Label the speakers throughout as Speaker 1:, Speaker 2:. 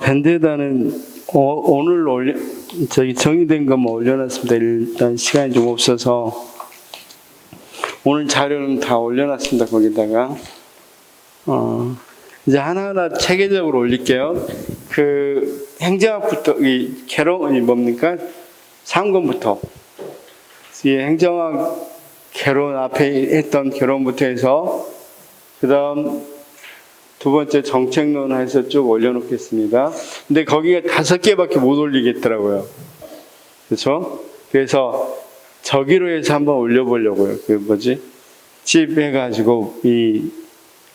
Speaker 1: 밴드에다는 오늘 저기 정리된 것만 올려놨습니다. 일단 시간이 좀 없어서 오늘 자료는 다 올려놨습니다. 거기다가 이제 하나하나 체계적으로 올릴게요. 그 행정학부터 이 개론이 뭡니까? 3권부터 이 행정학 개론 앞에 했던 개론부터 해서 그다음 두 번째 정책론 해서 쭉 올려놓겠습니다. 근데 거기가 5개밖에 못 올리겠더라고요. 그렇죠? 그래서 저기로 해서 한번 올려보려고요. 집 해가지고 이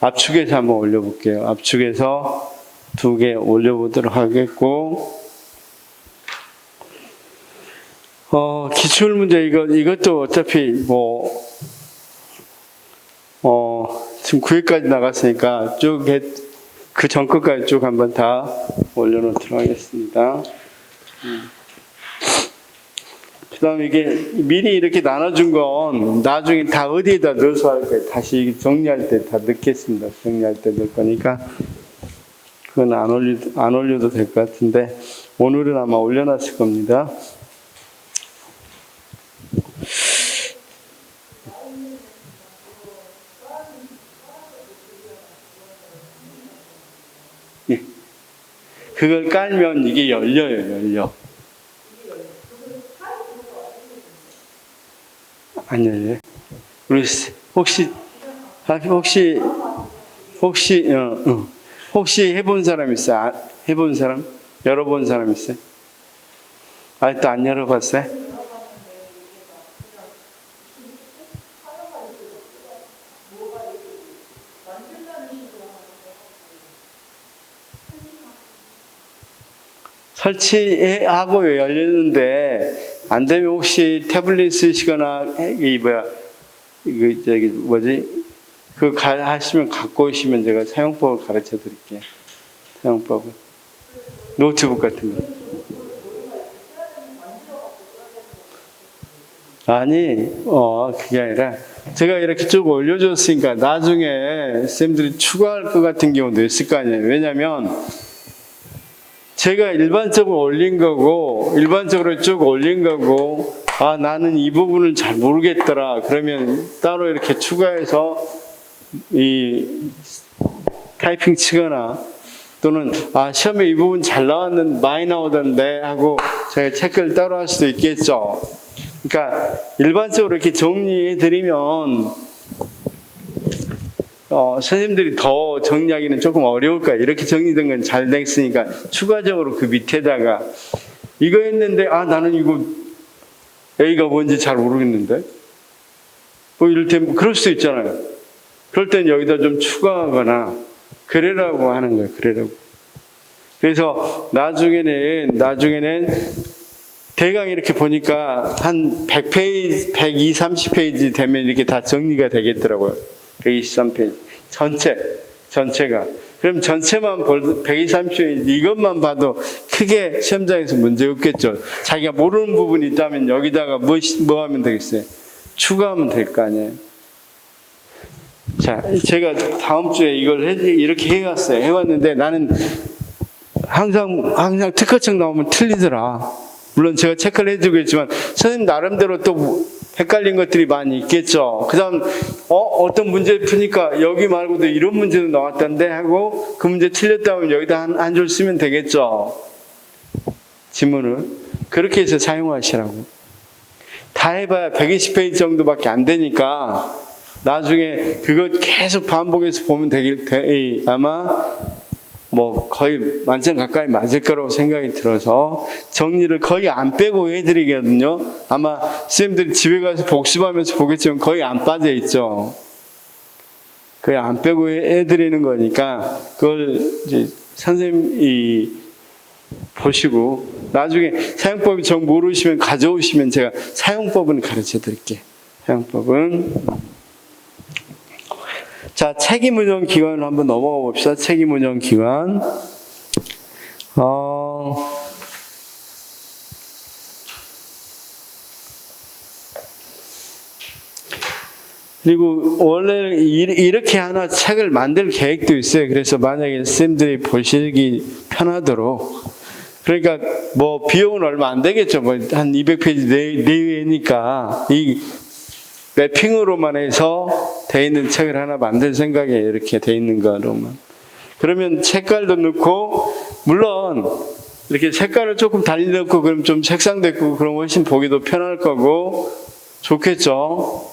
Speaker 1: 압축해서 한번 올려볼게요. 압축해서 2개 올려보도록 하겠고, 기출문제 이것도 어차피 지금 9회까지 나갔으니까 쭉 그 전끝까지 쭉 한번 다 올려놓도록 하겠습니다. 그 다음에 이게 미리 이렇게 나눠준 건 나중에 다 어디에다 넣어서 할 거예요. 다시 정리할 때 다 넣겠습니다. 정리할 때 넣을 거니까 그건 안 올려도 될 것 같은데 오늘은 아마 올려놨을 겁니다. 예. 그걸 깔면 이게 열려. 안 열려요? 우리 혹시 해본 사람 있어요? 해본 사람? 열어본 사람 있어요? 아직도 안 열어봤어요? 설치하고 열리는데 안 되면 혹시 태블릿 쓰시거나 하시면 갖고 오시면 제가 사용법을 가르쳐 드릴게요. 사용법을. 노트북 같은 거. 아니, 그게 아니라 제가 이렇게 쭉 올려줬으니까 나중에 쌤들이 추가할 것 같은 경우도 있을 거 아니에요. 왜냐면 제가 일반적으로 쭉 올린 거고, 나는 이 부분을 잘 모르겠더라. 그러면 따로 이렇게 추가해서 이 타이핑 치거나 또는 시험에 이 부분 잘 나왔는데 많이 나오던데 하고 제가 체크를 따로 할 수도 있겠죠. 그러니까 일반적으로 이렇게 정리해드리면 선생님들이 더 정리하기는 조금 어려울 거예요. 이렇게 정리된 건 잘 됐으니까 추가적으로 그 밑에다가 이거 했는데 나는 이거 A가 뭔지 잘 모르겠는데 이를테면 그럴 수 있잖아요. 그럴 땐 여기다 좀 추가하거나 그래라고 하는 거예요. 그래라고. 그래서 나중에는 대강 이렇게 보니까 한 100페이지, 120, 30페이지 되면 이렇게 다 정리가 되겠더라고요. 123페이지. 전체가. 그럼 전체만 123페이지 이것만 봐도 크게 시험장에서 문제 없겠죠. 자기가 모르는 부분이 있다면 여기다가 뭐 하면 되겠어요? 추가하면 될 거 아니에요. 자, 제가 다음 주에 이걸 이렇게 해왔는데 나는 항상 특허청 나오면 틀리더라. 물론 제가 체크를 해주고 있지만 선생님 나름대로 또 헷갈린 것들이 많이 있겠죠. 그 다음 어떤 문제 푸니까 여기 말고도 이런 문제도 나왔던데 하고 그 문제 틀렸다면 여기다 한 줄 쓰면 되겠죠. 지문을 그렇게 해서 사용하시라고. 다 해봐야 120페이지 정도밖에 안 되니까 나중에 그거 계속 반복해서 보면 아마 거의 만점 가까이 맞을 거라고 생각이 들어서 정리를 거의 안 빼고 해드리거든요. 아마 쌤들이 집에 가서 복습하면서 보겠지만 거의 안 빠져 있죠. 거의 안 빼고 해드리는 거니까 그걸 이제 선생님이 보시고 나중에 사용법이 정 모르시면 가져오시면 제가 사용법은 가르쳐 드릴게요. 사용법은 자, 책임운영기관을 한번 넘어가 봅시다. 책임운영기관. 그리고 원래 이렇게 하나 책을 만들 계획도 있어요. 그래서 만약에 쌤들이 보시기 편하도록. 그러니까 뭐 비용은 얼마 안 되겠죠. 뭐 한 200페이지 내외니까 이 랩핑으로만 해서 돼 있는 책을 하나 만들 생각에 이렇게 돼 있는 거로만. 그러면 색깔도 넣고, 물론 이렇게 색깔을 조금 달리 넣고 그럼 좀 색상도 있고 그럼 훨씬 보기도 편할 거고 좋겠죠.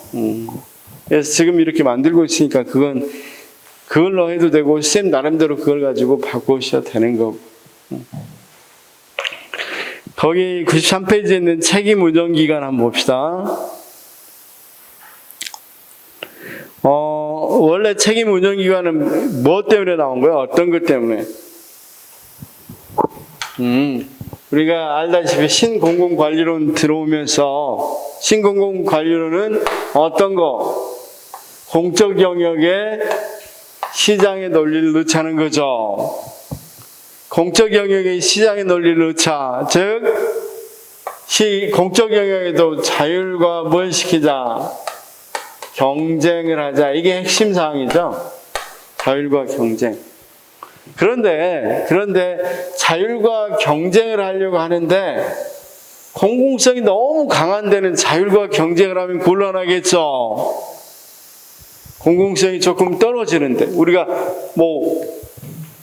Speaker 1: 그래서 지금 이렇게 만들고 있으니까 그걸로 해도 되고 쌤 나름대로 그걸 가지고 바꾸셔도 되는 거고. 거기 93페이지에 있는 책임 운영 기간 한번 봅시다. 원래 책임 운영 기간은 뭐 때문에 나온 거예요? 어떤 것 때문에? 우리가 알다시피 신공공관리론 들어오면서 신공공관리론은 어떤 거? 공적 영역에 시장의 논리를 넣자는 거죠. 공적 영역에 시장의 논리를 넣자. 즉, 공적 영역에도 자율과 뭘 시키자? 경쟁을 하자. 이게 핵심 사항이죠. 자율과 경쟁. 그런데 자율과 경쟁을 하려고 하는데 공공성이 너무 강한 데는 자율과 경쟁을 하면 곤란하겠죠. 공공성이 조금 떨어지는데 우리가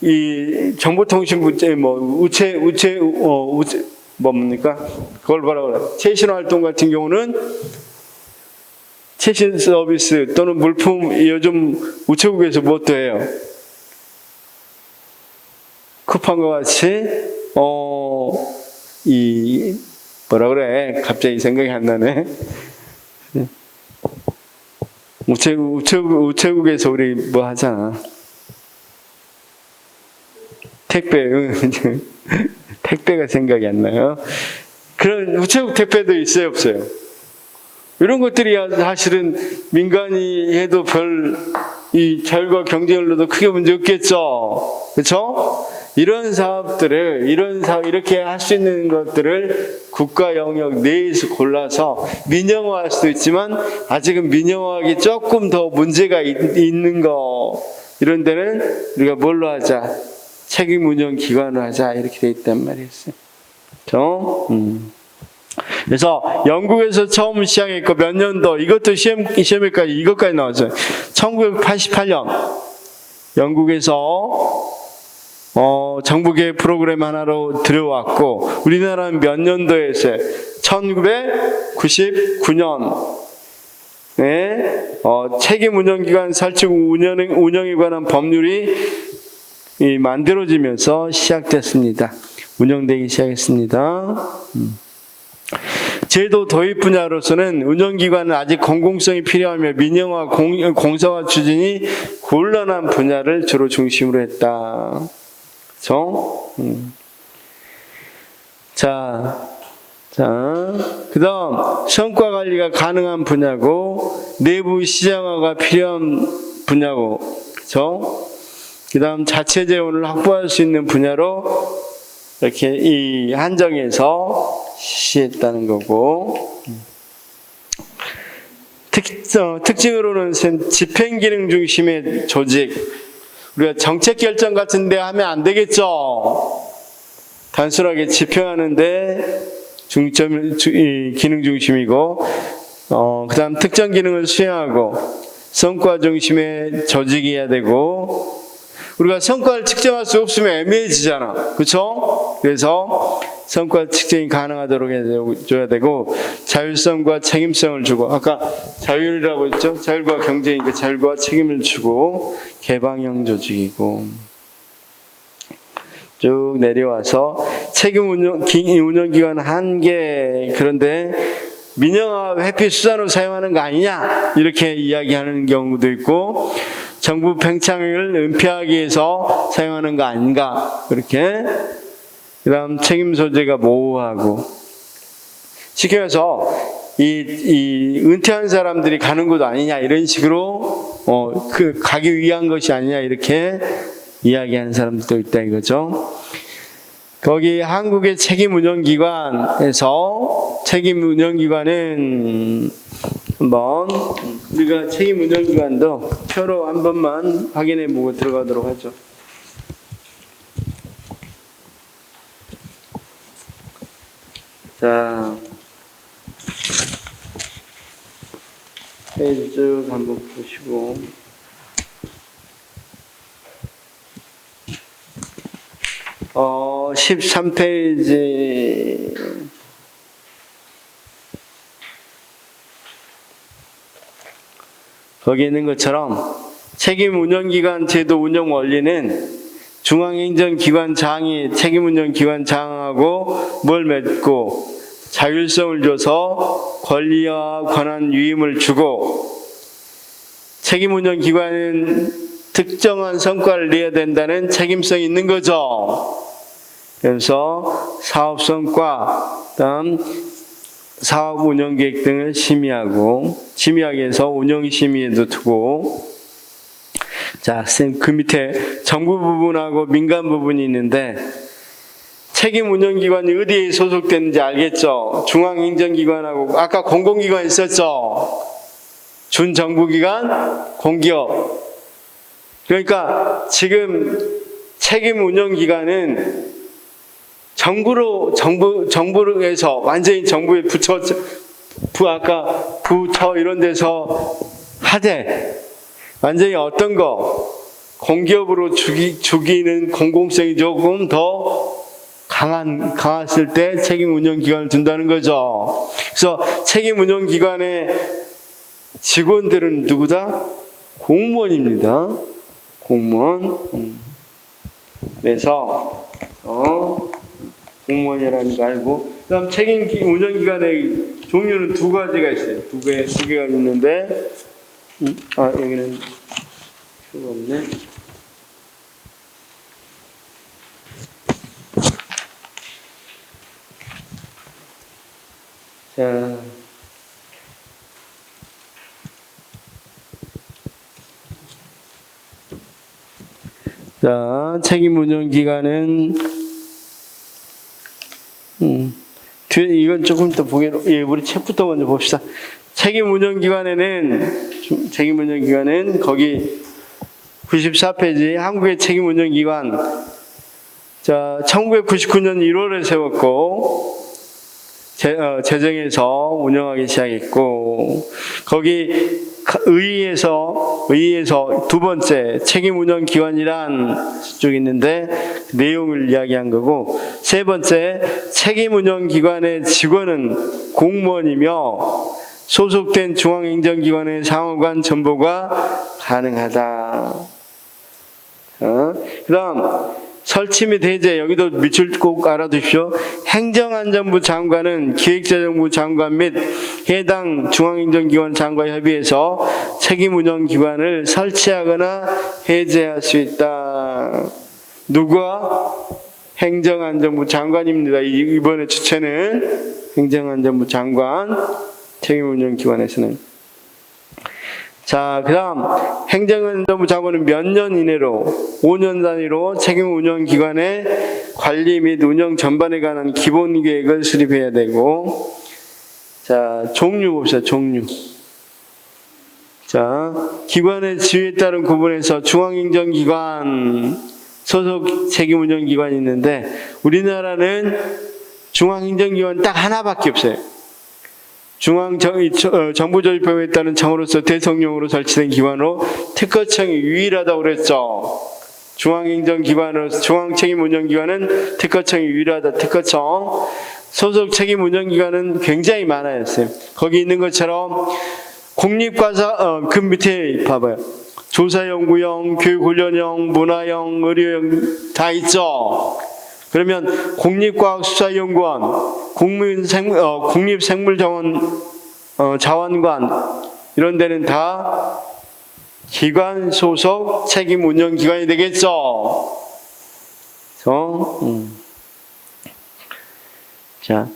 Speaker 1: 이 정보통신부 우체 뭡니까? 그걸 뭐라 그래? 최신 활동 같은 경우는 최신 서비스 또는 물품 요즘 우체국에서 무엇도 해요? 쿠팡과 같이 이 뭐라 그래? 갑자기 생각이 안 나네. 우체국에서 우리 뭐 하잖아. 택배가 생각이 안 나요. 그런 우체국 택배도 있어요, 없어요? 이런 것들이 사실은 민간이 해도 이 자율과 경쟁을 넣어도 크게 문제 없겠죠. 그렇죠? 이런 사업들을 이렇게 할 수 있는 것들을 국가 영역 내에서 골라서 민영화할 수도 있지만 아직은 민영화하기 조금 더 문제가 있는 거 이런 데는 우리가 뭘로 하자? 책임 운영 기관으로 하자 이렇게 돼 있단 말이었어요. 그렇죠? 그래서 영국에서 처음 시작했고 몇 년도 이것도 시험에까지 이것까지 나왔어요. 1988년 영국에서 정부계획 프로그램 하나로 들어왔고 우리나라는 몇 년도에 했어요? 1999년에 책임 운영기관 설치 운영에 관한 법률이 만들어지면서 시작됐습니다. 운영되기 시작했습니다. 제도 도입 분야로서는 운영기관은 아직 공공성이 필요하며 민영화, 공사화 추진이 곤란한 분야를 주로 중심으로 했다. 그렇죠? 자, 그 다음 성과 관리가 가능한 분야고 내부 시장화가 필요한 분야고 그렇죠? 그 다음 자체 재원을 확보할 수 있는 분야로 이렇게 이 한정해서 시했다는 거고 특징으로는 집행기능 중심의 조직 우리가 정책 결정 같은 데 하면 안 되겠죠. 단순하게 집행하는데 기능 중심이고 그 다음 특정 기능을 수행하고 성과 중심의 조직이어야 되고 우리가 성과를 측정할 수 없으면 애매해지잖아. 그렇죠? 그래서 성과 측정이 가능하도록 해줘야 되고 자율성과 책임성을 주고 아까 자율이라고 했죠? 자율과 경쟁이니까 자율과 책임을 주고 개방형 조직이고 쭉 내려와서 책임 운영기관 한계 그런데 민영화 회피 수단으로 사용하는 거 아니냐 이렇게 이야기하는 경우도 있고 정부 팽창을 은폐하기 위해서 사용하는 거 아닌가 그렇게 그 다음 책임 소재가 모호하고 쉽게 말해서 이 은퇴한 사람들이 가는 곳 아니냐 이런 식으로 가기 위한 것이 아니냐 이렇게 이야기하는 사람들도 있다 이거죠. 거기 한국의 책임운영기관에서 책임운영기관은 한번 우리가 책임 운영 기관도 표로 한 번만 확인해 보고 들어가도록 하죠. 자, 페이지 쭉 한번 보시고, 13페이지. 거기 있는 것처럼 책임 운영기관 제도 운영 원리는 중앙행정기관장이 책임 운영기관장하고 뭘 맺고 자율성을 줘서 권리와 권한 유임을 주고, 책임 운영기관은 특정한 성과를 내야 된다는 책임성이 있는 거죠. 그래서 사업성과, 그다음 사업 운영 계획 등을 심의하고, 심의하기 위해서 운영 심의에도 두고, 자, 쌤, 그 밑에 정부 부분하고 민간 부분이 있는데, 책임 운영 기관이 어디에 소속되는지 알겠죠? 중앙행정기관하고, 아까 공공기관 있었죠? 준정부기관, 공기업. 그러니까 지금 책임 운영 기관은 정부에서 완전히 정부의 부처 이런 데서 하되, 완전히 어떤 거 공기업으로 주기는 공공성이 조금 더 강했을 때 책임 운영 기관을 둔다는 거죠. 그래서 책임 운영 기관의 직원들은 누구다? 공무원입니다. 공무원. 그래서 공무원이라는 거 알고, 그다음 책임 운영 기관의 종류는 두 가지가 있어요. 두 개가 있는데, 여기는 표가 없네. 자, 책임 운영 기관은 뒤에 이건 조금 더 보기로, 우리 책부터 먼저 봅시다. 책임 운영 기관은 거기 94페이지 한국의 책임 운영 기관. 자, 1999년 1월에 세웠고, 제정해서 운영하기 시작했고, 거기 의회에서 두 번째 책임 운영 기관이란 쪽이 있는데 내용을 이야기한 거고, 세 번째 책임 운영 기관의 직원은 공무원이며 소속된 중앙행정기관의 상호간 전보가 가능하다. 그 다음 설치 및 해제, 여기도 밑줄 꼭 알아두십시오. 행정안전부 장관은 기획재정부 장관 및 해당 중앙행정기관 장관 협의해서 책임운영기관을 설치하거나 해제할 수 있다. 누가? 행정안전부 장관입니다. 이번에 주체는 행정안전부 장관, 책임운영기관에서는. 자, 그 다음 행정안전부 장관은 몇 년 이내로 5년 단위로 책임운영기관의 관리 및 운영 전반에 관한 기본계획을 수립해야 되고, 자, 종류 봅시다. 종류. 자, 기관의 지위에 따른 구분해서 중앙행정기관, 소속 책임운영기관이 있는데, 우리나라는 중앙행정기관 딱 하나밖에 없어요. 정부조직법에 따른 청으로서 대통령으로 설치된 기관으로 특허청이 유일하다고 그랬죠. 중앙행정기관으로서 중앙책임운영기관은 특허청이 유일하다. 특허청. 소속 책임운영기관은 굉장히 많아요. 거기 있는 것처럼 공립과사, 그 밑에 봐봐요. 조사연구형, 교육훈련형, 문화형, 의료형 다 있죠. 그러면 국립과학수사연구원, 국립생물자원관 이런 데는 다 기관 소속 책임운영기관이 되겠죠. 자,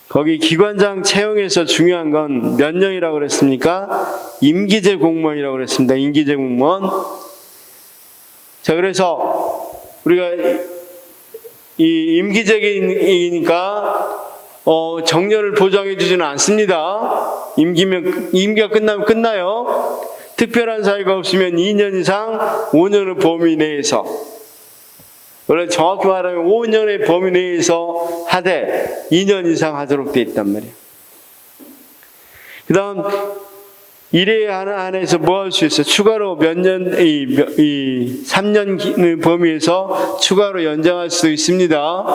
Speaker 1: 거기 기관장 채용에서 중요한 건 몇 년이라고 그랬습니까? 임기제 공무원이라고 그랬습니다. 임기제 공무원. 자, 그래서 우리가 이 임기제이니까 정년을 보장해 주지는 않습니다. 임기가 끝나면 끝나요. 특별한 사유가 없으면 2년 이상 5년의 범위 내에서, 원래 정확히 말하면 5년의 범위 내에서 하되 2년 이상 하도록 되어 있단 말이에요. 그 다음, 일에 한해서 뭐 할 수 있어요? 추가로 몇 년, 3년 범위에서 추가로 연장할 수도 있습니다.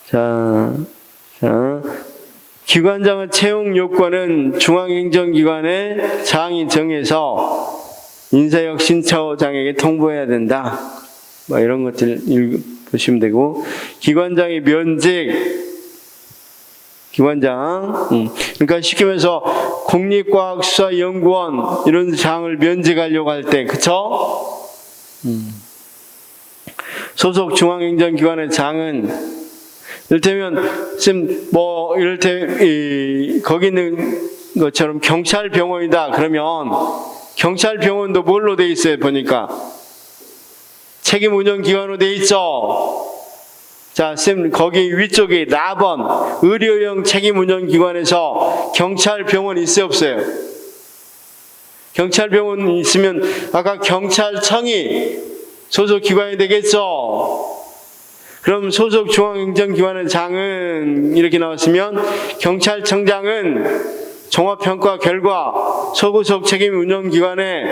Speaker 1: 자, 기관장의 채용 요건은 중앙행정기관의 장이 정해서 인사혁 신처장에게 통보해야 된다. 뭐 이런 것들 보시면 되고, 기관장의 면직, 기관장, 그러니까 쉽게 말해서 국립과학수사연구원 이런 장을 면직하려고 할 때, 그쵸? 소속 중앙행정기관의 장은 이를테면 지금 거기 있는 것처럼 경찰병원이다 그러면 경찰병원도 뭘로 돼 있어요? 보니까 책임운영기관으로 돼 있죠. 자, 쌤, 거기 위쪽에 4번 의료형 책임운영기관에서 경찰병원이 있어요, 없어요? 경찰병원이 있으면 아까 경찰청이 소속기관이 되겠죠. 그럼 소속 중앙행정기관의 장은 이렇게 나왔으면 경찰청장은 종합평가 결과 소속 책임운영기관의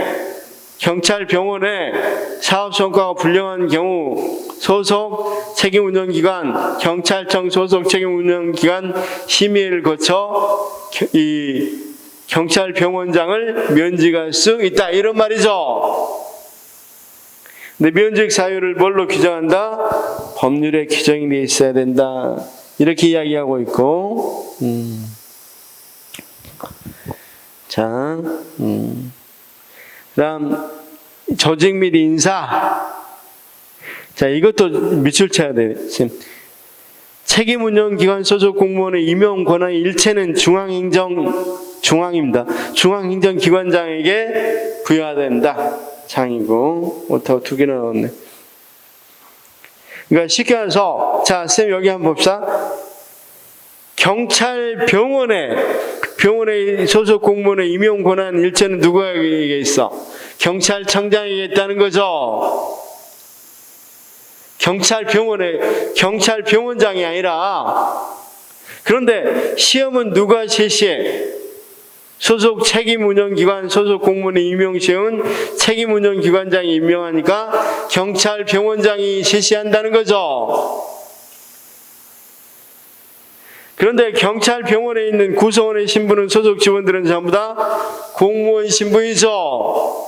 Speaker 1: 경찰병원의 사업성과가 불량한 경우 소속 책임운영기관, 경찰청 소속 책임운영기관 심의를 거쳐 이 경찰병원장을 면직할 수 있다, 이런 말이죠. 근데 면직 사유를 뭘로 규정한다? 법률에 규정이 되어 있어야 된다, 이렇게 이야기하고 있고, 자, 그다음 조직 및 인사. 자, 이것도 밑줄 쳐야 돼요. 책임운영기관 소속 공무원의 임용 권한의 일체는 중앙입니다. 중앙행정기관장에게 부여된다. 장이고, 오타고 두 개나 나왔네. 그러니까 쉽게 말해서, 자, 쌤 여기 한번 봅시다. 병원의 소속 공무원의 임용 권한 일체는 누구에게 있어? 경찰청장에게 있다는 거죠. 경찰병원장이 아니라. 그런데 시험은 누가 실시해? 소속 책임운영기관 소속 공무원의 임용 시험은 책임운영기관장이 임명하니까 경찰병원장이 실시한다는 거죠. 그런데 경찰병원에 있는 구성원의 신분은 소속 직원들은 전부 다 공무원 신분이죠.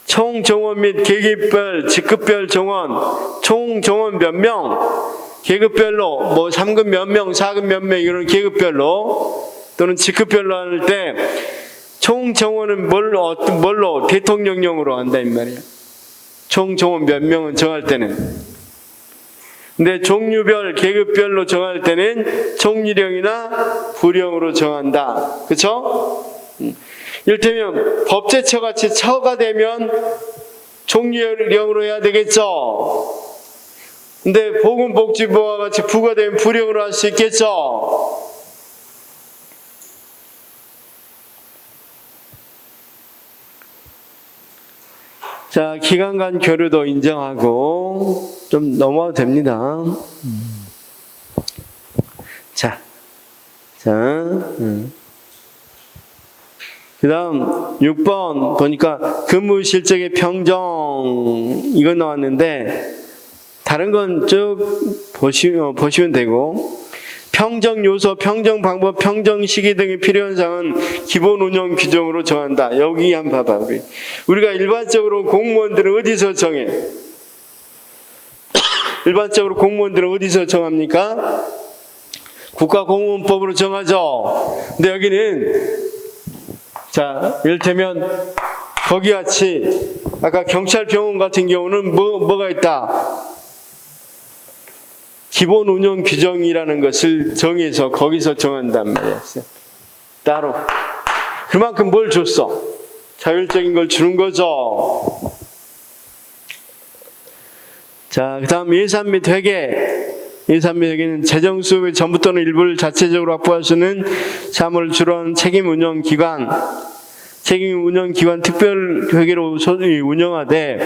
Speaker 1: 총정원 및 계급별, 직급별 정원, 총정원 몇 명, 계급별로, 뭐 3급 몇 명, 4급 몇 명, 이런 계급별로 또는 직급별로 할 때 총정원은 뭘로? 대통령령으로 한다, 이 말이야. 총정원 몇 명은 정할 때는. 근데 종류별, 계급별로 정할 때는 총리령이나 부령으로 정한다. 그쵸? 이를테면 법제처같이 처가 되면 총리령으로 해야 되겠죠? 근데 보건복지부와 같이 부가 되면 부령으로 할 수 있겠죠? 자, 기관 간 교류도 인정하고 좀 넘어가도 됩니다. 그 다음 6번 보니까 근무 실적의 평정, 이거 나왔는데 다른 건 쭉 보시면 되고, 평정 요소, 평정 방법, 평정 시기 등이 필요한 사항은 기본 운영 규정으로 정한다. 여기 한번 봐봐. 우리가 일반적으로 공무원들은 어디서 정해? 일반적으로 공무원들은 어디서 정합니까? 국가공무원법으로 정하죠. 근데 여기는, 자, 이를테면 거기 같이 아까 경찰병원 같은 경우는 뭐가 있다? 기본 운영 규정이라는 것을 정해서 거기서 정한단 말이야. 따로. 그만큼 뭘 줬어? 자율적인 걸 주는 거죠. 자, 그 다음 예산 및 회계. 예산 및 회계는 재정 수입의 전부 또는 일부를 자체적으로 확보할 수 있는 사무를 주로 하는 책임 운영 기관 특별 회계로 운영하되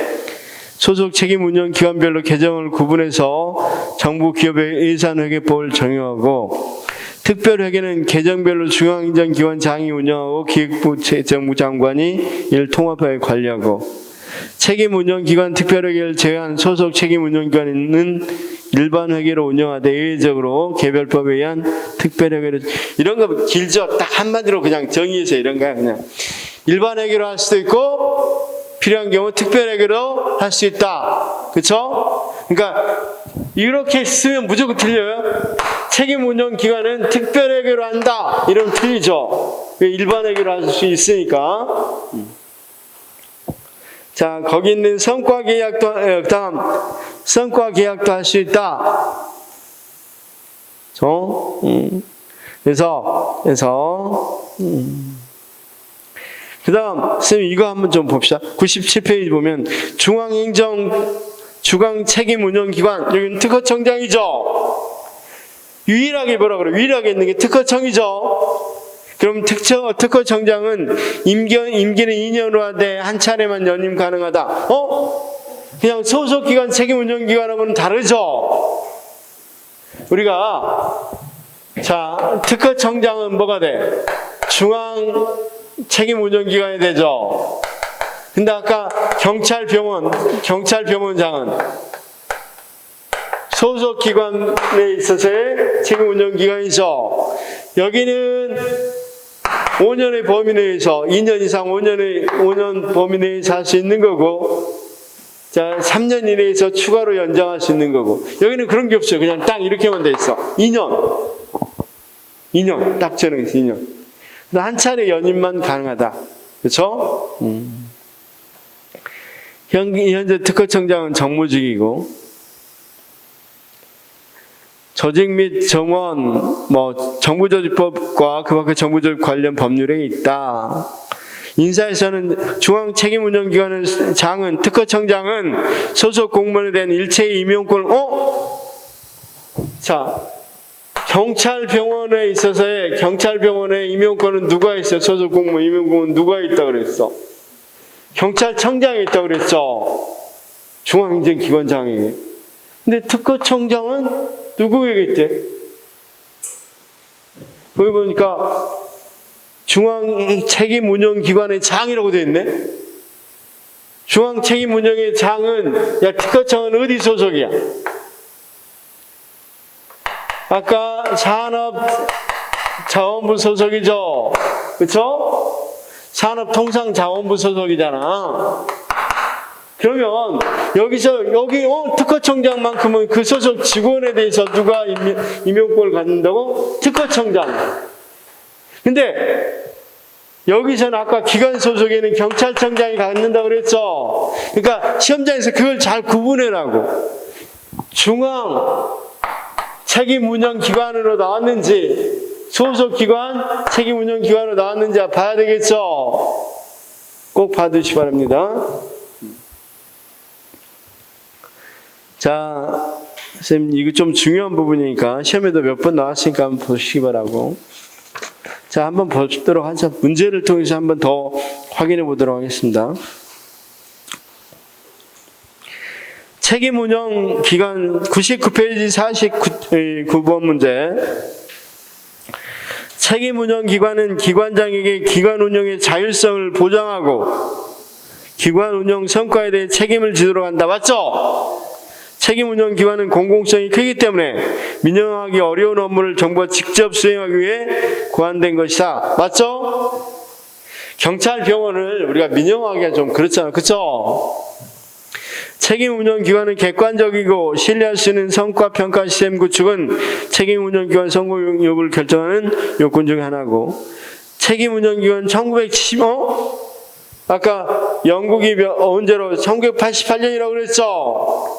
Speaker 1: 소속 책임 운영 기관별로 계정을 구분해서 정부 기업의 예산 회계법을 적용하고 특별 회계는 계정별로 중앙행정기관장이 운영하고 기획부 재정부 장관이 이를 통합하여 관리하고 책임 운영 기관 특별 회계를 제외한 소속 책임 운영 기관은 일반 회계로 운영하되 예외적으로 개별법에 의한 특별 회계를 이런 거 길죠. 딱 한마디로 그냥 정의해서 이런 거야. 그냥 일반 회계로 할 수도 있고 필요한 경우 특별 회계로 할 수 있다. 그렇죠? 그러니까 이렇게 쓰면 무조건 틀려요. 책임 운영 기관은 특별 회계로 한다. 이러면 틀리죠. 일반 회계로 할 수 있으니까. 자, 거기 있는 성과 계약도 다음 성과 계약도 할 수 있다. 그래서 그다음 선생님 이거 한번 좀 봅시다. 97페이지 보면 중앙 책임 운영 기관 여기는 특허청장이죠. 유일하게 뭐라 그래? 유일하게 있는 게 특허청이죠. 그럼 특허청장은 임기는 2년으로 하되 한 차례만 연임 가능하다. 그냥 소속기관 책임운영기관하고는 다르죠. 우리가 자 특허청장은 뭐가 돼? 중앙 책임운영기관이 되죠. 근데 아까 경찰병원장은 소속기관에 있어서의 책임운영기관이죠. 여기는 5년의 범위 내에서 2년 이상 5년 범위 내에서 할 수 있는 거고 자 3년 이내에서 추가로 연장할 수 있는 거고 여기는 그런 게 없어요. 그냥 딱 이렇게만 돼 있어. 2년 딱 정해서 2년. 한 차례 연임만 가능하다. 그렇죠? 현재 특허청장은 정무직이고 조직 및 정원, 정부조직법과 그 밖의 정부조직 관련 법률에 있다. 인사에서는 중앙책임운영기관의 장은, 특허청장은 소속 공무원에 대한 일체의 임용권을, 자, 경찰병원에 있어서의, 경찰병원의 임용권은 누가 있어요? 소속 공무원 임용권은 누가 있다고 그랬어? 경찰청장이 있다고 그랬죠? 중앙행정기관장이. 근데 특허청장은 누구에게 있대? 거기 보니까 중앙책임운영기관의 장이라고 되어 있네? 중앙책임운영의 장은, 특허청은 어디 소속이야? 아까 산업자원부 소속이죠? 그쵸? 산업통상자원부 소속이잖아. 그러면 여기 특허청장만큼은 그 소속 직원에 대해서 누가 임용권을 갖는다고? 특허청장. 근데 여기서는 아까 기관 소속에는 경찰청장이 갖는다고 그랬죠. 그러니까 시험장에서 그걸 잘 구분해라고. 중앙 책임운영기관으로 나왔는지 소속기관 책임운영기관으로 나왔는지 봐야 되겠죠. 꼭 봐두시기 바랍니다. 자, 선생님 이거 좀 중요한 부분이니까 시험에도 몇 번 나왔으니까 한번 보시기 바라고. 자, 한번 보도록 하죠. 문제를 통해서 한번 더 확인해 보도록 하겠습니다. 책임운영 기관 99페이지 49번 문제. 책임운영 기관은 기관장에게 기관 운영의 자율성을 보장하고 기관 운영 성과에 대해 책임을 지도록 한다. 맞죠? 책임운영기관은 공공성이 크기 때문에 민영하기 어려운 업무를 정부가 직접 수행하기 위해 고안된 것이다. 맞죠? 경찰병원을 우리가 민영하기가 좀 그렇잖아. 그쵸? 책임운영기관은 객관적이고 신뢰할 수 있는 성과평가 시스템 구축은 책임운영기관 성공 여부를 결정하는 요건 중에 하나고 책임운영기관 1970, 아까 영국이 언제로 1988년이라고 그랬죠?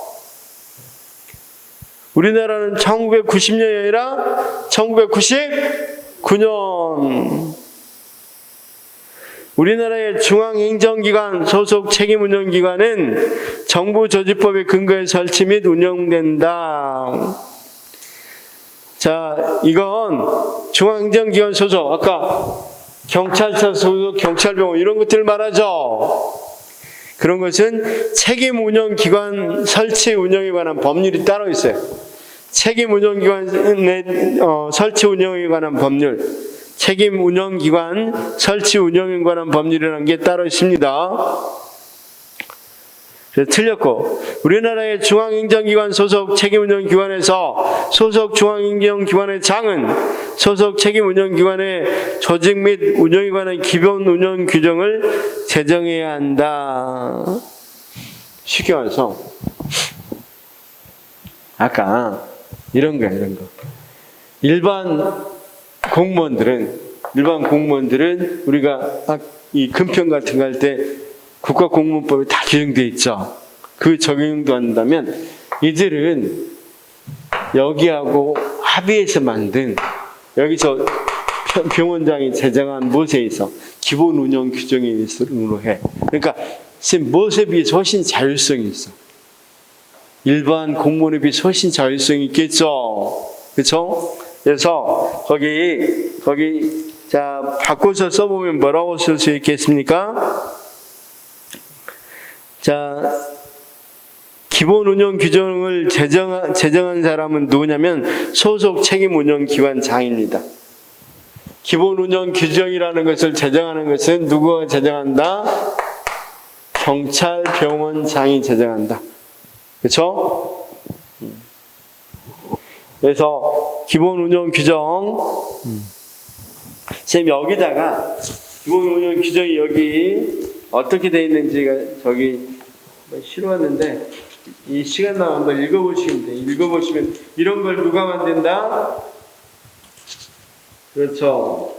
Speaker 1: 우리나라는 1990년이 아니라 1999년. 우리나라의 중앙행정기관 소속 책임운영기관은 정부조직법의 근거에 설치 및 운영된다. 자, 이건 중앙행정기관 소속, 아까 경찰서 소속, 경찰병원 이런 것들 말하죠. 그런 것은 책임운영기관 설치 운영에 관한 법률이 따로 있어요. 책임운영기관의 설치 운영에 관한 법률, 책임운영기관 설치 운영에 관한 법률이라는 게 따로 있습니다. 그래서 틀렸고, 우리나라의 중앙행정기관 소속 책임운영기관에서 소속 중앙행정기관의 장은 소속 책임운영기관의 조직 및 운영에 관한 기본 운영 규정을 제정해야 한다. 쉽게 말해서 아까 이런 거 일반 공무원들은 우리가 이 금평 같은 거 할 때 국가공무원법에 다 규정되어 있죠. 그 적용도 한다면 이들은 여기하고 합의해서 만든, 여기서 병원장이 제정한 못에 있어 기본 운영 규정에 의로 해. 그러니까 못에 비해서 훨씬 자율성이 있어. 일반 공무원에 비해서 훨씬 자율성이 있겠죠. 그렇죠? 그래서 거기 자 바꿔서 써보면 뭐라고 쓸 수 있겠습니까? 자, 기본 운영 규정을 제정한 사람은 누구냐면 소속 책임 운영 기관장입니다. 기본 운영 규정이라는 것을 제정하는 것은 누구가 제정한다? 경찰병원장이 제정한다. 그렇죠? 그래서 기본 운영 규정, 지금 여기다가 기본 운영 규정이 여기 어떻게 되어 있는지가 저기 실었는데 이 시간 나면 한번 읽어보시면 돼요. 읽어보시면 이런 걸 누가 만든다? 그렇죠.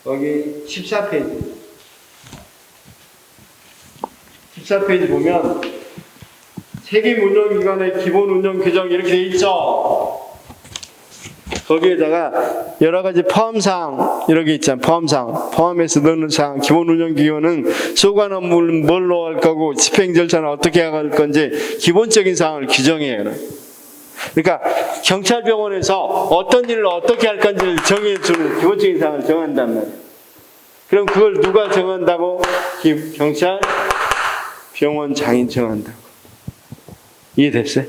Speaker 1: 여기 14페이지. 14페이지 보면 책임운영기관의 기본 운영 규정 이렇게 돼 있죠. 거기에다가 여러 가지 포함사항 이렇게 있잖아요. 포함해서 넣는 사항. 기본 운영기관은 소관 업무를 뭘로 할 거고 집행 절차는 어떻게 할 건지 기본적인 사항을 규정해요. 그러니까 경찰병원에서 어떤 일을 어떻게 할 건지를 정해주는 기본적인 사항을 정한단 말이에요. 그럼 그걸 누가 정한다고? 경찰병원장이 정한다고. 이해됐어요?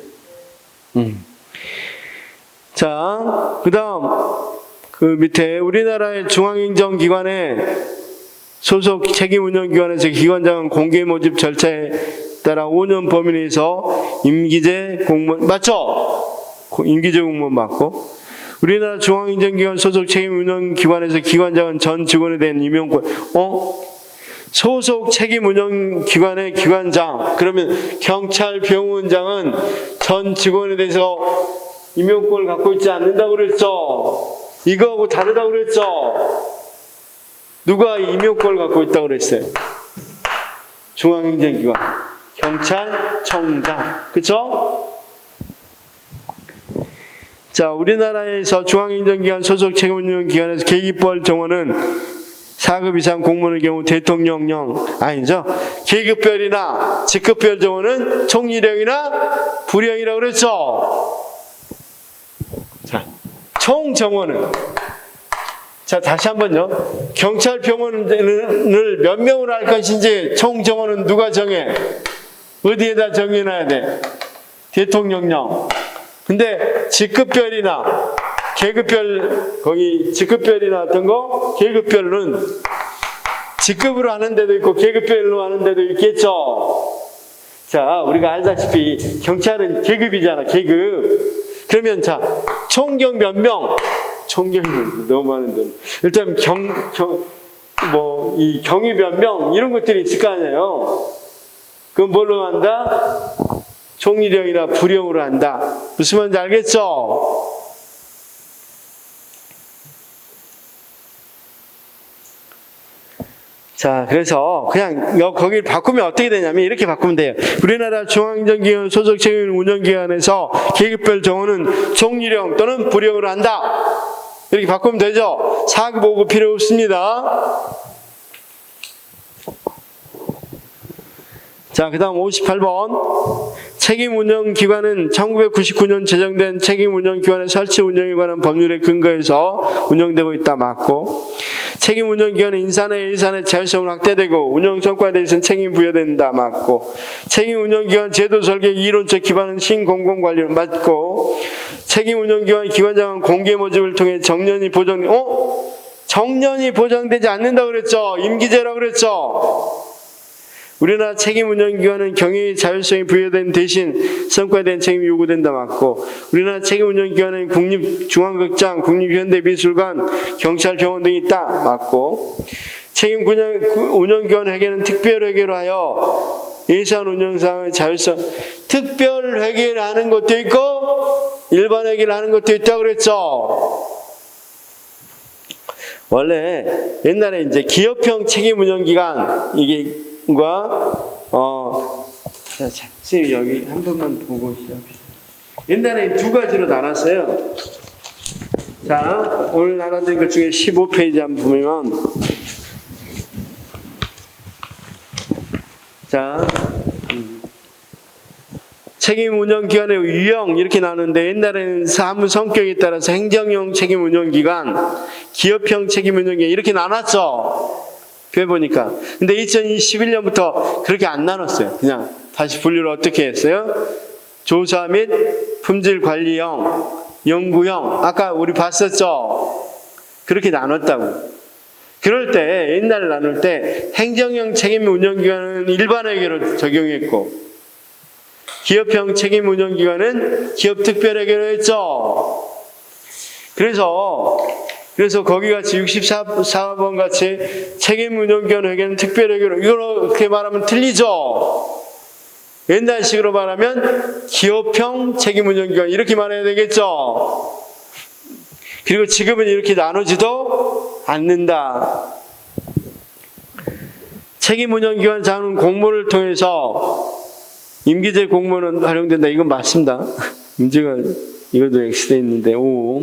Speaker 1: 자, 그 다음, 그 밑에 우리나라의 중앙행정기관의 소속 책임운영기관에서 기관장은 공개 모집 절차에 따라 5년 범위 내에서 임기제 공무원, 맞죠? 임기제 공무원 맞고. 우리나라 중앙행정기관 소속 책임운영기관에서 기관장은 전 직원에 대한 임용권, 소속 책임운영기관의 기관장, 그러면 경찰병원장은 전 직원에 대해서 임용권을 갖고 있지 않는다고 그랬죠. 이거하고 다르다고 그랬죠. 누가 임용권을 갖고 있다고 그랬어요? 중앙행정기관, 경찰청장, 그렇죠? 자, 우리나라에서 중앙행정기관 소속 책임운영기관에서 계급별 정원은 4급 이상 공무원의 경우 대통령령 아니죠. 계급별이나 직급별 정원은 총리령이나 부령이라고 그랬죠. 자, 총정원은, 자 다시 한번요. 경찰병원을 몇 명으로 할 것인지 총정원은 누가 정해? 어디에다 정해놔야 돼? 대통령령. 근데 직급별이나 계급별, 거기 직급별이나 어떤 거? 계급별은 직급으로 하는 데도 있고 계급별로 하는 데도 있겠죠. 자, 우리가 알다시피 경찰은 계급이잖아, 계급. 그러면 자, 총경 몇 명? 총경이 너무 많은데. 일단 이 경위 몇 명? 이런 것들이 있을 거 아니에요. 그럼 뭘로 한다? 총리령이나 부령으로 한다. 무슨 말인지 알겠죠? 자, 그래서 그냥 거기를 바꾸면 어떻게 되냐면 이렇게 바꾸면 돼요. 우리나라 중앙행정기관 소속 책임 운영기관에서 계급별 정원은 총리령 또는 부령으로 한다. 이렇게 바꾸면 되죠. 4급 5급 필요 없습니다. 자, 그 다음 58번. 책임운영기관은 1999년 제정된 책임운영기관의 설치 운영에 관한 법률에 근거해서 운영되고 있다. 맞고. 책임운영기관은 인사나 예산의 자율성을 확대되고 운영성과에 대해서는 책임이 부여된다. 맞고. 책임운영기관 제도 설계 이론적 기반은 신공공관리로 맞고. 책임운영기관 기관장은 공개 모집을 통해 정년이 정년이 보장되지 않는다고 그랬죠. 임기제라고 그랬죠. 우리나라 책임운영기관은 경영의 자율성이 부여된 대신 성과에 대한 책임이 요구된다. 맞고. 우리나라 책임운영기관은 국립중앙극장, 국립현대미술관, 경찰, 병원 등이 있다. 맞고. 책임운영기관 회계는 특별회계로 하여 예산 운영상의 자율성, 특별회계를 하는 것도 있고 일반 회계를 하는 것도 있다고 그랬죠. 원래 옛날에 이제 기업형 책임운영기관 선생님 여기 한 번만 보고 시작합시다. 옛날에 두 가지로 나눴어요. 자, 오늘 나눠진 것 중에 15페이지 한번 보면, 자, 책임운영기관의 유형 이렇게 나누는데 옛날에는 사무 성격에 따라서 행정형 책임운영기관, 기업형 책임운영기관 이렇게 나눴죠. 보니까. 근데 2021년부터 그렇게 안 나눴어요. 그냥 다시 분류를 어떻게 했어요? 조사 및 품질관리형, 연구형. 아까 우리 봤었죠? 그렇게 나눴다고. 그럴 때 옛날에 나눌 때 행정형 책임운영기관은 일반회계로 적용했고 기업형 책임운영기관은 기업특별회계로 했죠. 그래서 거기 같이 64번 같이 책임운영기관 회계는 특별회계로 이렇게 말하면 틀리죠. 옛날식으로 말하면 기업형 책임운영기관 이렇게 말해야 되겠죠. 그리고 지금은 이렇게 나누지도 않는다. 책임운영기관 장은 공모를 통해서 임기제 공모는 활용된다. 이건 맞습니다. 문제가 이것도 X돼 있는데 O.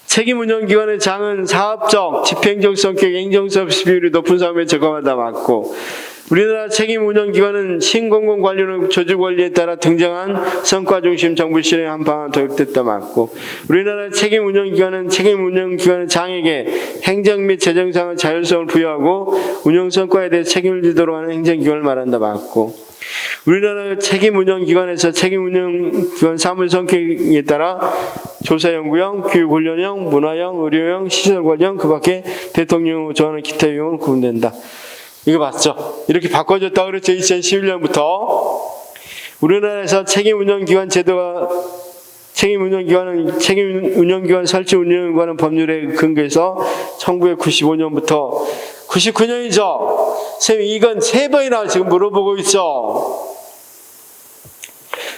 Speaker 1: 책임운영기관의 장은 사업적, 집행적 성격, 행정서비스 비율이 높은 사업에 적합하다. 맞고. 우리나라 책임운영기관은 신공공관리론 조직원리에 따라 등장한 성과중심 정부 실행 한 방안 도입됐다. 맞고. 우리나라 책임운영기관은 책임운영기관의 장에게 행정 및 재정상의 자율성을 부여하고 운영성과에 대해 책임을 지도록 하는 행정기관을 말한다. 맞고. 우리나라 책임운영기관에서 책임운영기관 사무 성격에 따라 조사연구형, 교육훈련형, 문화형, 의료형, 시설관형, 그 밖에 대통령을 정하는 기타 유형으로 구분된다. 이거 맞죠? 이렇게 바꿔줬다 그랬죠. 2011년부터. 우리나라에서 책임운영기관 제도가 책임운영기관 설치 운영에 관한 법률에 근거해서 1995년부터 99년이죠. 선생님 이건 3번이나 지금 물어보고 있죠.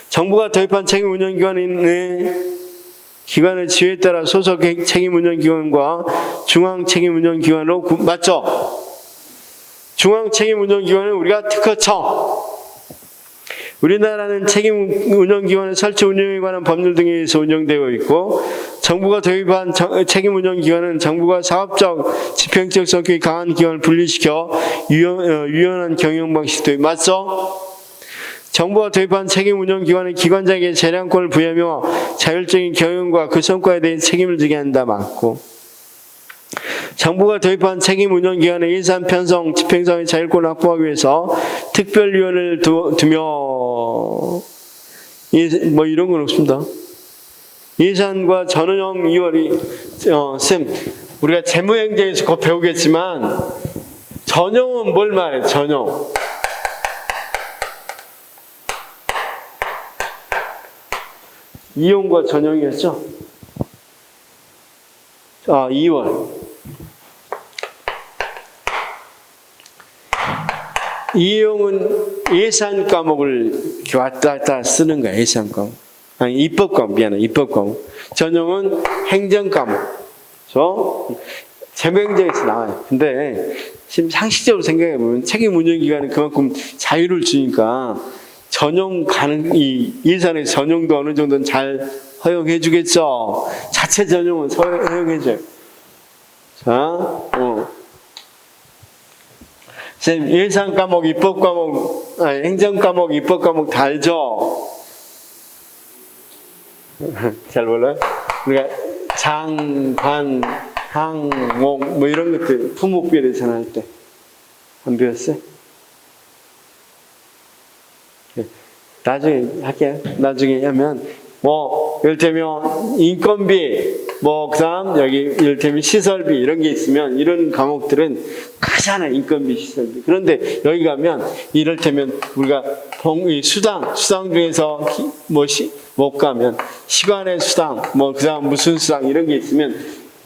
Speaker 1: 정부가 도입한 책임운영기관의 기관의 지위에 따라 소속 책임운영기관과 중앙책임운영기관으로 맞죠? 중앙책임운영기관은 우리가 특허청. 우리나라는 책임운영기관의 설치 운영에 관한 법률 등에 의해서 운영되고 있고 정부가 도입한 책임운영기관은 정부가 사업적, 집행적 성격이 강한 기관을 분리시켜 유연한 경영방식도 맞죠? 정부가 도입한 책임운영기관은 기관장에게 재량권을 부여하며 자율적인 경영과 그 성과에 대해 책임을 지게 한다. 맞고. 정부가 도입한 책임운영기관의 예산 편성, 집행상의 자율권을 확보하기 위해서 특별위원회를 두며 뭐 이런 건 없습니다. 예산과 전원형 위원이 우리가 재무행정에서 곧 배우겠지만 전형은 뭘 말해? 전형. 이용과 전형이었죠? 이원. 이용은 예산 과목을 왔다 갔다 쓰는 거야. 예산 과목. 아니 입법 과목. 미안해. 입법 과목. 전형은 행정 과목. 재무행정에서 나와요. 근데 지금 상식적으로 생각해 보면 책임운영기관은 그만큼 자유를 주니까 전용 이 예산의 전용도 어느 정도는 잘 허용해 주겠죠. 자체 전용은 허용해 줘요. 쌤, 예산 과목, 입법 과목, 행정 과목, 입법 과목 다 알죠? 잘 몰라요? 우리가 장, 관, 항, 목, 뭐 이런 것들, 품목별 예산할 때. 안 배웠어요? 나중에 할게요. 나중에 하면, 뭐, 이를테면, 인건비, 뭐, 그 다음, 여기, 이를테면 시설비, 이런 게 있으면, 이런 과목들은 크잖아, 인건비, 시설비. 그런데 여기 가면, 이를테면, 우리가 수당 중에서, 못 가면, 시간의 수당, 뭐, 그 다음 무슨 수당, 이런 게 있으면,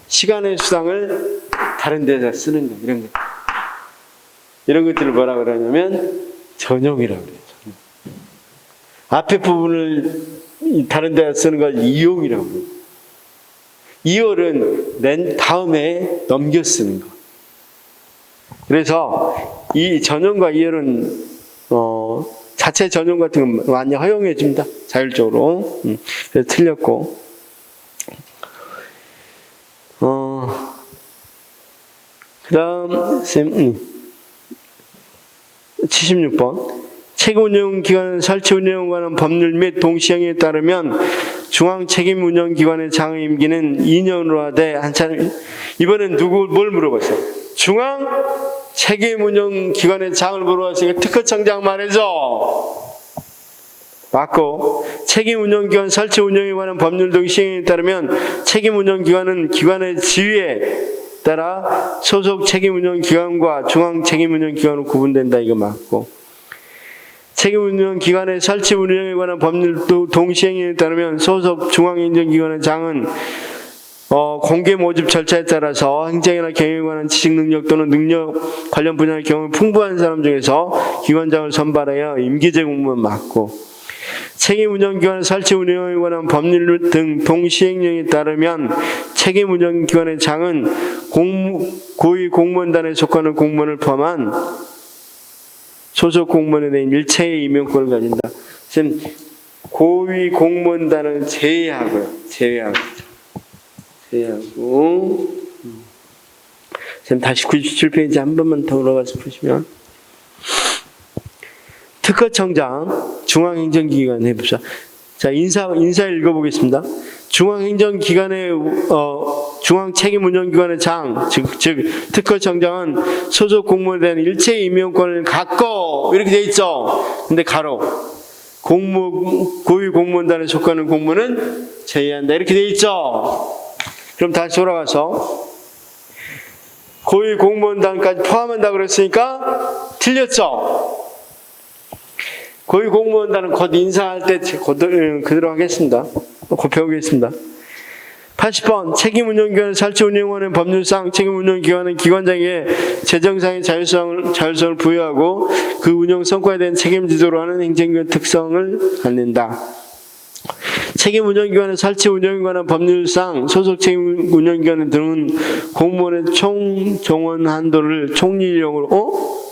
Speaker 1: 시간의 수당을 다른 데서 쓰는 거, 이런 거. 이런 것들을 뭐라 그러냐면, 전용이라고 그래요. 앞에 부분을 다른 데다 쓰는 걸 이용이라고 해요. 이월은 낸 다음에 넘겨 쓰는 거. 그래서 이 전용과 이월은 자체 전용 같은 건 많이 허용해 줍니다. 자율적으로. 그래서 틀렸고. 그다음 76번. 책임운영기관 설치 운영에 관한 법률 및 동시행에 따르면 중앙책임운영기관의 장의 임기는 2년으로 하되 한참. 이번엔 뭘 물어봤어요? 중앙책임운영기관의 장을 물어봤으니까 특허청장 말이죠. 맞고, 책임운영기관 설치 운영에 관한 법률 동시행에 따르면 책임운영기관은 기관의 지위에 따라 소속 책임운영기관과 중앙책임운영기관으로 구분된다. 이거 맞고, 책임운영기관의 설치 운영에 관한 법률 동시행에 따르면 소속 중앙행정기관의 장은 공개 모집 절차에 따라서 행정이나 경영에 관한 지식 능력 또는 능력 관련 분야의 경험이 풍부한 사람 중에서 기관장을 선발하여 임기제 공무원 맡고, 책임운영기관의 설치 운영에 관한 법률 등 동시행령에 따르면 책임운영기관의 장은 고위 공무원단에 속하는 공무원을 포함한 소속 공무원에 대한 일체의 임명권을 가진다. 지금 고위 공무원단을 제외하고. 지금 다시 97페이지 한 번만 더 올라가서 보시면, 특허청장, 중앙행정기관 해봅시다. 자, 인사 읽어보겠습니다. 중앙행정기관의 중앙책임운영기관의 장, 즉 특허청장은 소속 공무원에 대한 일체의 임명권을 갖고, 이렇게 돼 있죠. 근데 가로 고위 공무원단에 속하는 공무원은 제외한다, 이렇게 돼 있죠. 그럼 다시 돌아가서 고위 공무원단까지 포함한다 그랬으니까 틀렸죠. 고위 공무원단은 곧 인사할 때 그대로 하겠습니다. 곧 배우겠습니다. 80번. 책임운영기관을 설치 운영하는 법률상 책임운영기관은 기관장에게 재정상의 자율성을 부여하고 그 운영 성과에 대한 책임지도록 하는 행정기관 특성을 갖는다. 책임운영기관의 설치 운영에 관한 법률상 소속 책임운영기관 등은 공무원의 총정원 한도를 총리령으로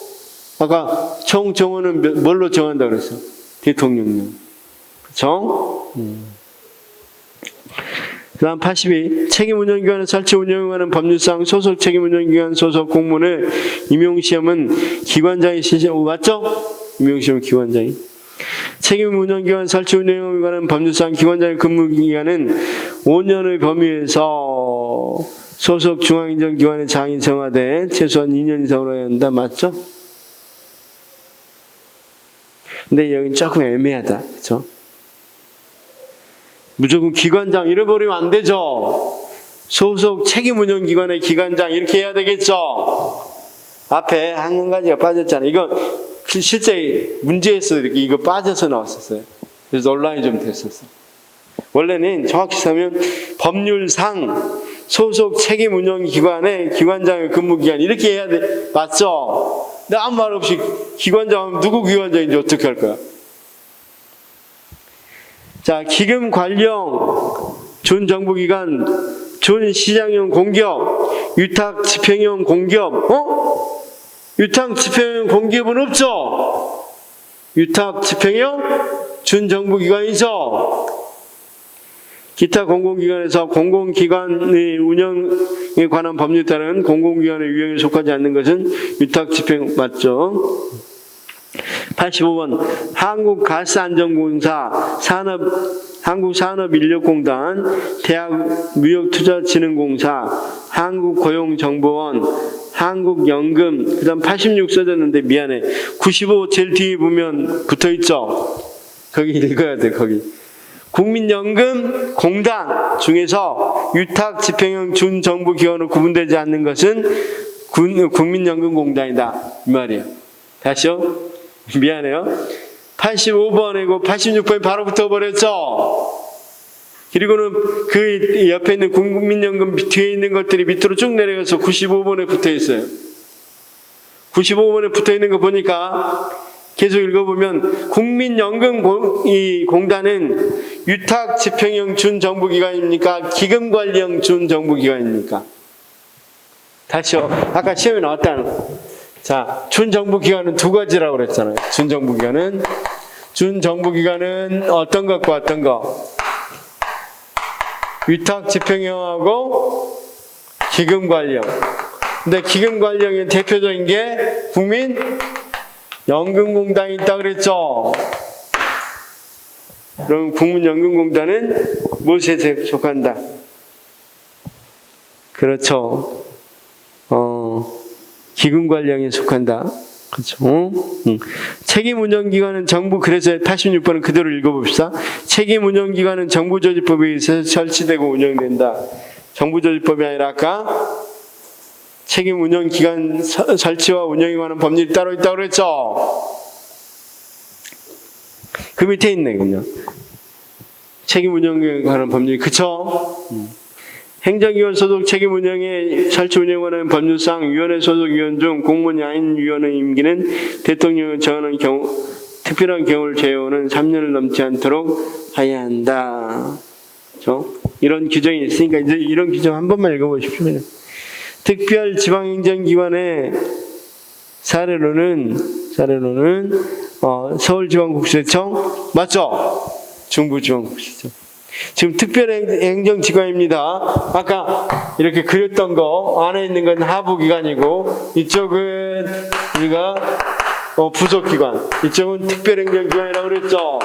Speaker 1: 아까 총정원은 뭘로 정한다고 그랬어? 대통령령. 그렇죠? 그 다음 82. 책임운영기관의 설치 운영에 관한 법률상 소속 책임운영기관 소속 공무원의 임용시험은 기관장이 맞죠? 임용시험 기관장이. 책임운영기관 설치 운영에 관한 법률상 기관장의 근무기간은 5년의 범위에서 소속 중앙행정기관의 장이 정하되 최소한 2년 이상으로 해야 한다. 맞죠? 근데 여기는 조금 애매하다. 그렇죠? 무조건 기관장 잃어버리면 안 되죠. 소속 책임운영기관의 기관장 이렇게 해야 되겠죠. 앞에 한 가지가 빠졌잖아요. 이거 실제 문제에서 이렇게 이거 빠져서 나왔었어요. 그래서 논란이 좀 됐었어요. 원래는 정확히 하면 법률상 소속 책임운영기관의 기관장의 근무기간 이렇게 해야 돼. 맞죠? 근데 아무 말 없이 기관장은 누구 기관장인지 어떻게 할 거야? 자, 기금 관령, 준정부기관, 준시장형 공기업, 위탁 집행형 공기업, 위탁 집행형 공기업은 없죠? 위탁 집행형 준정부기관이죠? 기타 공공기관에서 공공기관의 운영에 관한 법률에 따른 공공기관의 유형에 속하지 않는 것은 위탁집행 맞죠? 85번 한국가스안전공사, 한국산업인력공단, 대학무역투자진흥공사, 한국고용정보원, 한국연금, 그 다음 86 써졌는데 미안해. 95 제일 뒤에 보면 붙어있죠? 거기 읽어야 돼, 거기. 국민연금공단 중에서 위탁집행형 준정부기관으로 구분되지 않는 것은 국민연금공단이다. 이 말이에요. 다시요? 미안해요. 85번이고 86번이 바로 붙어버렸죠? 그리고는 그 옆에 있는 국민연금 뒤에 있는 것들이 밑으로 쭉 내려가서 95번에 붙어 있어요. 95번에 붙어 있는 거 보니까 계속 읽어보면 국민연금공단은 위탁집행형 준정부기관입니까? 기금관리형 준정부기관입니까? 다시요. 아까 시험에 나왔다는 자, 준정부기관은 두 가지라고 그랬잖아요. 준정부기관은 어떤 것과 어떤 것? 위탁집행형하고 기금관리형. 근데 기금관리형의 대표적인 게 국민연금공단이 있다고 그랬죠. 그럼 국민연금공단은 무엇에 속한다? 그렇죠. 기금관리형에 속한다. 그렇죠. 책임운영기관은 정부, 그래서 86번은 그대로 읽어봅시다. 책임운영기관은 정부조직법에 의해서 설치되고 운영된다. 정부조직법이 아니라 아까 책임운영기관 설치와 운영에 관한 법률이 따로 있다고 그랬죠. 그 밑에 있네, 그냥. 책임운영에 관한 법률이, 그쵸? 행정기관 소속 책임운영의 설치 운영에 관한 법률상 위원회 소속 위원 중 공무원이 아닌 위원의 임기는 대통령이 정하는 경우, 특별한 경우를 제외하고는 3년을 넘지 않도록 하여야 한다. 그렇죠? 이런 규정이 있으니까 이제 이런 규정 한 번만 읽어보십시오. 특별 지방행정기관의 사례로는 서울지방국세청 맞죠? 중부지방국세청. 지금 특별행정기관입니다. 아까 이렇게 그렸던 거 안에 있는 건 하부기관이고 이쪽은 우리가 부속기관, 이쪽은 특별행정기관이라고 그랬죠.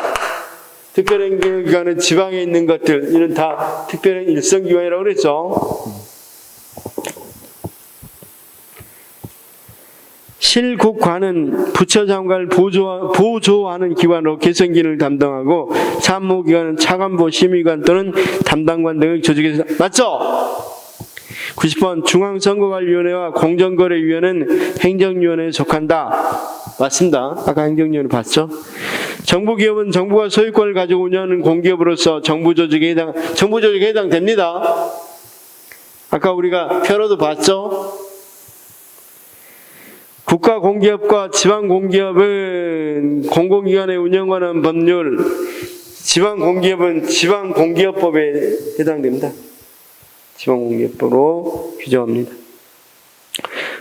Speaker 1: 특별행정기관은 지방에 있는 것들, 이런 다 특별일선기관이라고 그랬죠. 실국관은 부처장관을 보조하는 기관으로 개선기능을 담당하고 참모기관은 차관보, 심의관 또는 담당관 등의 조직에서 맞죠? 90번 중앙선거관리위원회와 공정거래위원회는 행정위원회에 속한다. 맞습니다. 아까 행정위원회 봤죠? 정부기업은 정부가 소유권을 가지고 운영하는 공기업으로서 정부조직에 해당됩니다. 아까 우리가 표로도 봤죠? 국가공기업과 지방공기업은 공공기관의 운영 관한 법률, 지방공기업은 지방공기업법에 해당됩니다. 지방공기업법으로 규정합니다.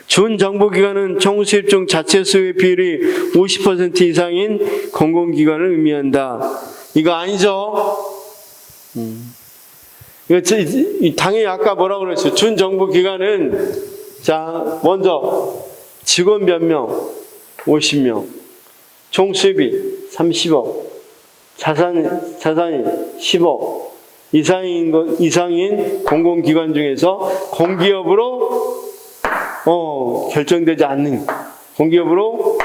Speaker 1: 준정부기관은 총수입 중 자체 수입 비율이 50% 이상인 공공기관을 의미한다. 이거 아니죠? 이거 당연히 아까 뭐라고 그랬어요? 준정부기관은 자 먼저 직원 몇 명? 50명. 총 수입이 30억. 자산이 10억. 이상인 공공기관 중에서 공기업으로 결정되지 않는, 공기업으로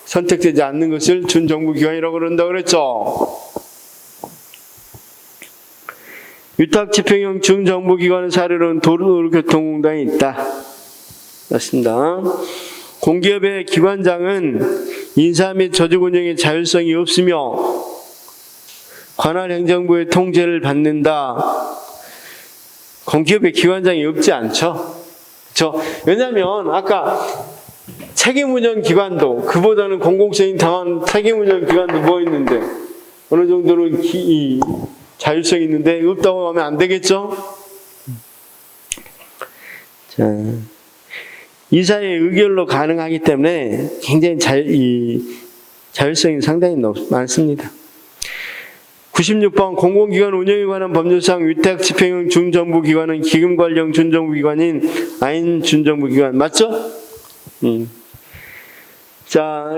Speaker 1: 선택되지 않는 것을 준정부기관이라고 그런다고 그랬죠. 위탁집행형 준정부기관의 사례로는 도로교통공단이 있다. 맞습니다. 공기업의 기관장은 인사 및 조직 운영의 자율성이 없으며 관할 행정부의 통제를 받는다. 공기업의 기관장이 없지 않죠. 그렇죠? 왜냐하면 아까 책임운영기관도 그보다는 공공성이 강한 책임운영기관도 뭐 있는데 어느 정도는 자율성이 있는데 없다고 하면 안 되겠죠? 자. 이사의 의결로 가능하기 때문에 굉장히 자율성이 상당히 많습니다. 96번 공공기관 운영에 관한 법률상 위탁 집행형 준정부기관은 기금관리형 준정부기관인 아닌 준정부기관 맞죠? 자,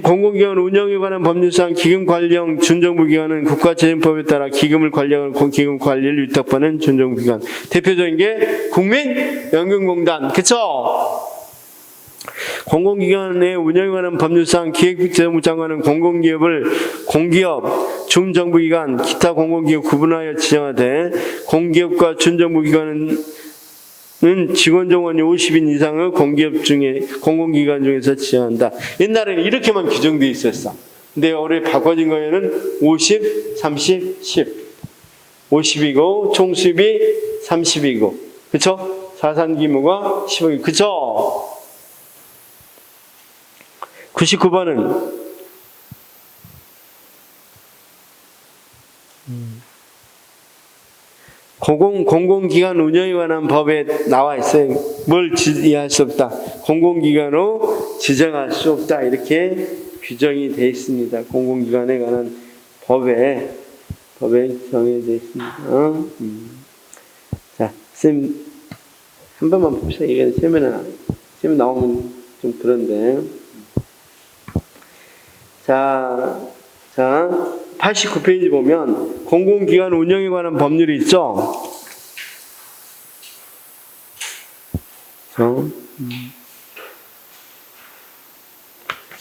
Speaker 1: 공공기관 운영에 관한 법률상 기금관리형 준정부기관은 국가재정법에 따라 기금을 관리하는 기금 관리를 위탁받는 준정부기관. 대표적인 게 국민연금공단, 그쵸? 공공기관의 운영에 관한 법률상 기획재정부 장관은 공공기업을 공기업, 준정부기관, 기타 공공기업 구분하여 지정하되 공기업과 준정부기관은 직원 정원이 50인 이상의 공공기관 중에서 지정한다. 옛날에는 이렇게만 규정되어 있었어. 근데 올해 바꿔진 거에는 50, 30, 10. 50이고 총 수입이 30이고, 그쵸? 자산 규모가 10억이, 그쵸? 99번은 공공기관 운영에 관한 법에 나와 있어요. 뭘 이해할 수 없다. 공공기관으로 지정할 수 없다. 이렇게 규정이 되어 있습니다. 공공기관에 관한 법에 정해져 있습니다. 자, 쌤, 한 번만 봅시다. 이게 쌤 나오면 좀 그런데. 자, 89페이지 보면 공공기관 운영에 관한 법률이 있죠.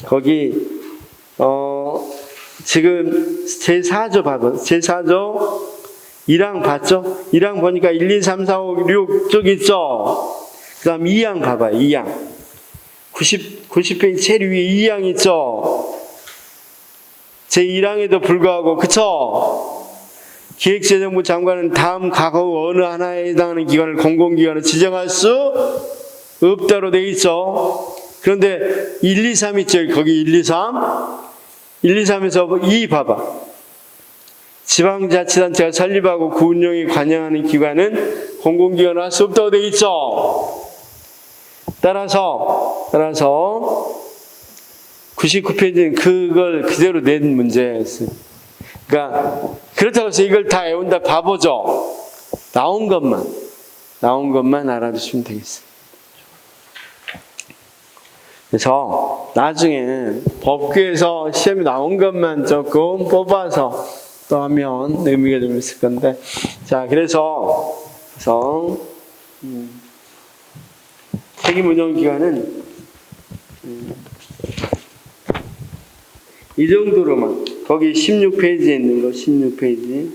Speaker 1: 거기 지금 제4조 봐봐. 제4조 1항 봤죠? 1항 보니까 1, 2, 3, 4, 5, 6 쪽 있죠? 그 다음 2항 봐봐요. 2항 90페이지 제일 위에 2항 있죠? 제1항에도 불구하고, 그쵸? 기획재정부 장관은 다음 가구 어느 하나에 해당하는 기관을 공공기관으로 지정할 수 없다로 되어 있죠. 그런데 1, 2, 3 있죠. 거기 1, 2, 3. 1, 2, 3에서 2 봐봐. 지방자치단체가 설립하고 그 운영에 관여하는 기관은 공공기관으로 할 수 없다고 되어 있죠. 따라서 99페이지는 그걸 그대로 낸 문제였어요. 그러니까 그렇다고 해서 이걸 다 외운다 바보죠. 나온 것만 알아두시면 되겠어요. 그래서 나중에 법규에서 시험이 나온 것만 조금 뽑아서 또 하면 의미가 좀 있을 건데, 자, 그래서 책임운영기관은 이 정도로만, 거기 16페이지에 있는 거, 16페이지.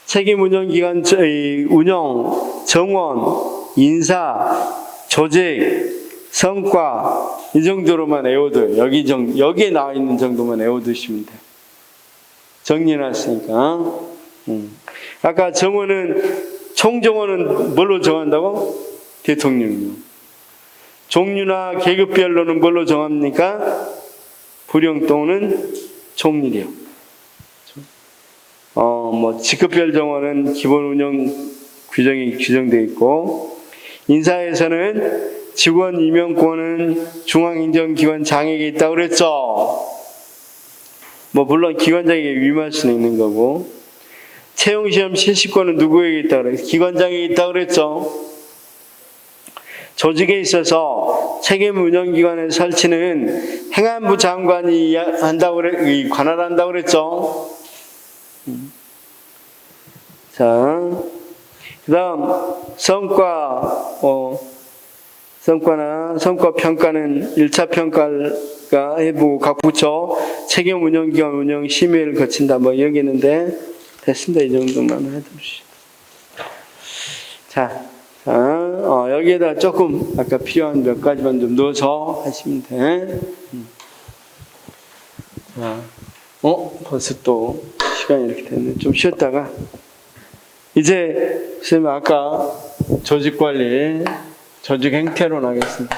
Speaker 1: 책임운영기관 운영, 정원, 인사, 조직, 성과, 이 정도로만 외워둬요. 여기에 나와 있는 정도만 외워두시면 돼요. 정리해놨으니까. 아까 총정원은 뭘로 정한다고? 대통령이요. 종류나 계급별로는 뭘로 정합니까? 부령 또는 총리요. 직급별 정원은 기본 운영 규정이 규정되어 있고, 인사에서는 직원 임명권은 중앙행정기관 장에게 있다고 그랬죠. 물론 기관장에게 위임할 수는 있는 거고, 채용시험 실시권은 누구에게 있다고 그랬죠? 기관장에게 있다고 그랬죠. 조직에 있어서 책임운영기관의 설치는 행안부 장관이 관할한다고 그랬죠. 자, 그 다음 성과평가는 1차 평가가 해보고 각 부처 책임운영기관 운영심의를 거친다. 여기 있는데 됐습니다. 이 정도만 해두시죠. 자, 여기에다 조금 아까 필요한 몇 가지만 좀 넣어서 하시면 돼. 자, 벌써 또 시간이 이렇게 됐네. 좀 쉬었다가 이제 선생님 아까 조직관리, 조직행태론 하겠습니다.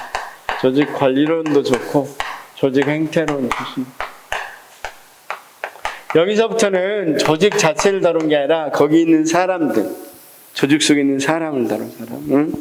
Speaker 1: 조직관리론도 좋고 조직행태론 좋습니다. 여기서부터는 조직 자체를 다룬 게 아니라 거기 있는 사람들, 조직 속에 있는 사람을 다룬 사람. 응?